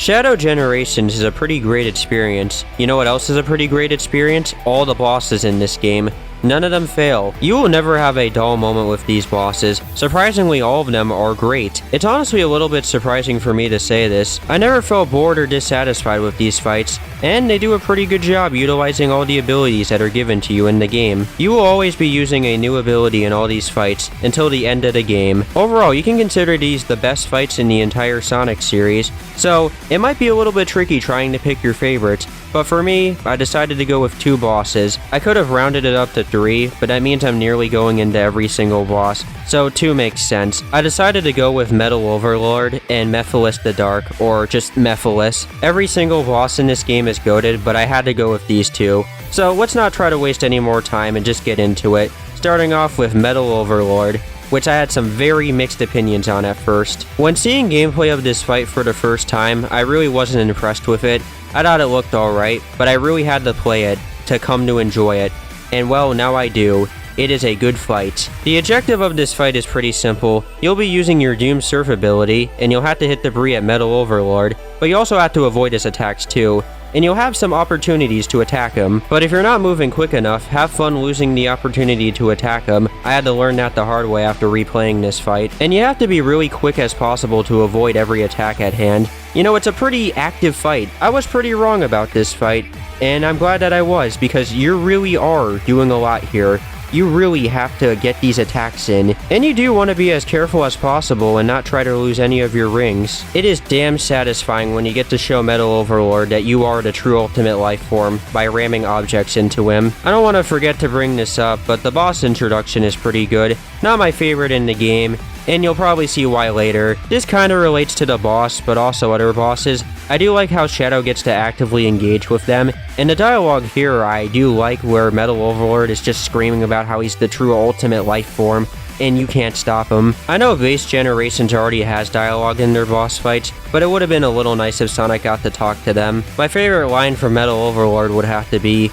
Shadow Generations is a pretty great experience. You know what else is a pretty great experience? All the bosses in this game. None of them fail. You will never have a dull moment with these bosses. Surprisingly, all of them are great. It's honestly a little bit surprising for me to say this. I never felt bored or dissatisfied with these fights, and they do a pretty good job utilizing all the abilities that are given to you in the game. You will always be using a new ability in all these fights until the end of the game. Overall, you can consider these the best fights in the entire Sonic series, so it might be a little bit tricky trying to pick your favorites. But for me, I decided to go with 2 bosses. I could have rounded it up to 3, but that means I'm nearly going into every single boss, so 2 makes sense. I decided to go with Metal Overlord and Mephiles the Dark, or just Mephiles. Every single boss in this game is goated, but I had to go with these 2. So let's not try to waste any more time and just get into it. Starting off with Metal Overlord, which I had some very mixed opinions on at first. When seeing gameplay of this fight for the first time, I really wasn't impressed with it. I thought it looked alright, but I really had to play it to come to enjoy it. And well, now I do. It is a good fight. The objective of this fight is pretty simple. You'll be using your Doom Surf ability, and you'll have to hit debris at Metal Overlord, but you also have to avoid his attacks too. And you'll have some opportunities to attack him, but if you're not moving quick enough, have fun losing the opportunity to attack him. I had to learn that the hard way after replaying this fight. And you have to be really quick as possible to avoid every attack at hand. You know, it's a pretty active fight. I was pretty wrong about this fight, and I'm glad that I was, because you really are doing a lot here. You really have to get these attacks in, and you do want to be as careful as possible and not try to lose any of your rings. It is damn satisfying when you get to show Metal Overlord that you are the true ultimate life form by ramming objects into him. I don't want to forget to bring this up, but the boss introduction is pretty good. Not my favorite in the game, and you'll probably see why later. This kinda relates to the boss, but also other bosses. I do like how Shadow gets to actively engage with them, and the dialogue here I do like, where Metal Overlord is just screaming about how he's the true ultimate life form, and you can't stop him. I know Base Generations already has dialogue in their boss fights, but it would have been a little nice if Sonic got to talk to them. My favorite line from Metal Overlord would have to be,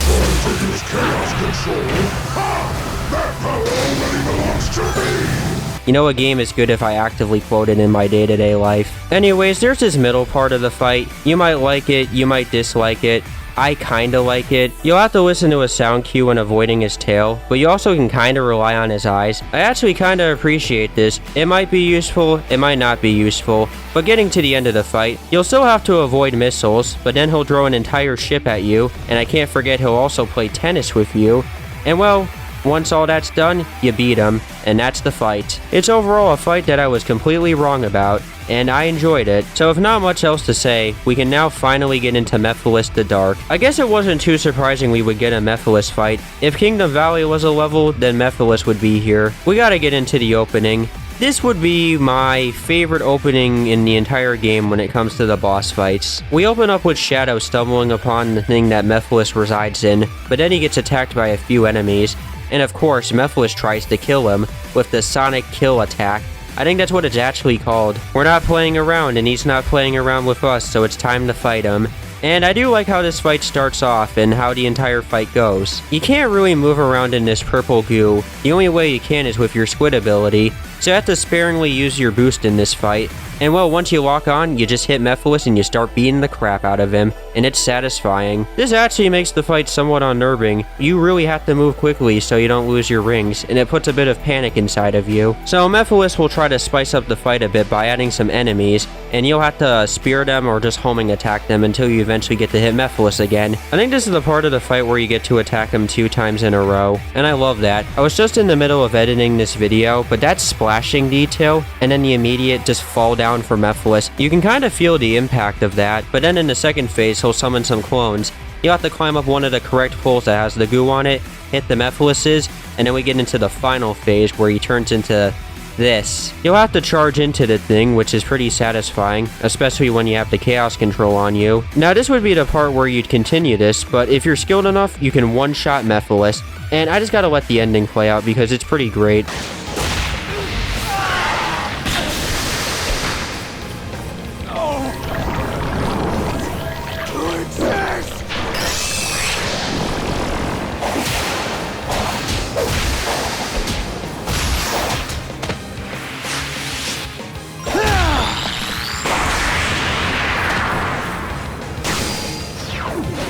you know, a game is good if I actively quote it in my day-to-day life. Anyways, there's this middle part of the fight. You might like it, you might dislike it. I kinda like it. You'll have to listen to a sound cue when avoiding his tail, but you also can kinda rely on his eyes. I actually kinda appreciate this. It might be useful, it might not be useful, but getting to the end of the fight, you'll still have to avoid missiles, but then he'll throw an entire ship at you, and I can't forget he'll also play tennis with you. And well, once all that's done, you beat him, and that's the fight. It's overall a fight that I was completely wrong about, and I enjoyed it. So if not much else to say, we can now finally get into Mephiles the Dark. I guess it wasn't too surprising we would get a Mephiles fight. If Kingdom Valley was a level, then Mephiles would be here. We gotta get into the opening. This would be my favorite opening in the entire game when it comes to the boss fights. We open up with Shadow stumbling upon the thing that Mephiles resides in, but then he gets attacked by a few enemies. And of course, Mephiles tries to kill him with the Sonic Kill attack. I think that's what it's actually called. We're not playing around, and he's not playing around with us, so it's time to fight him. And I do like how this fight starts off and how the entire fight goes. You can't really move around in this purple goo. The only way you can is with your squid ability, so you have to sparingly use your boost in this fight. And well, once you lock on, you just hit Mephiles and you start beating the crap out of him, and it's satisfying. This actually makes the fight somewhat unnerving. You really have to move quickly so you don't lose your rings, and it puts a bit of panic inside of you. So Mephiles will try to spice up the fight a bit by adding some enemies, and you'll have to spear them or just homing attack them until you eventually get to hit Mephiles again. I think this is the part of the fight where you get to attack him 2 times in a row, and I love that. I was just in the middle of editing this video, but that splashing detail, and then the immediate just fall down for Mephiles, you can kind of feel the impact of that, but then in the second phase, he'll summon some clones. You'll have to climb up one of the correct poles that has the goo on it, hit the Mephileses, and then we get into the final phase where he turns into this. You'll have to charge into the thing, which is pretty satisfying, especially when you have the chaos control on you. Now this would be the part where you'd continue this, but if you're skilled enough, you can one-shot Mephiles, and I just gotta let the ending play out because it's pretty great.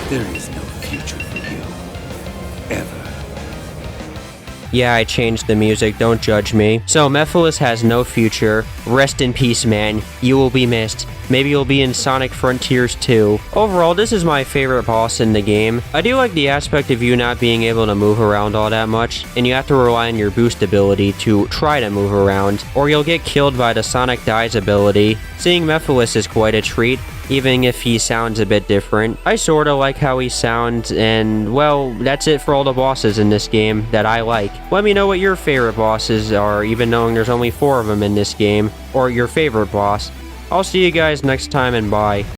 There is no future for you. Ever. Yeah, I changed the music, don't judge me. So, Mephiles has no future. Rest in peace, man. You will be missed. Maybe you'll be in Sonic Frontiers 2. Overall, this is my favorite boss in the game. I do like the aspect of you not being able to move around all that much, and you have to rely on your boost ability to try to move around, or you'll get killed by the Sonic Dies ability. Seeing Mephiles is quite a treat, even if he sounds a bit different. I sorta like how he sounds, and well, that's it for all the bosses in this game that I like. Let me know what your favorite bosses are, even knowing there's only 4 of them in this game, or your favorite boss. I'll see you guys next time, and bye.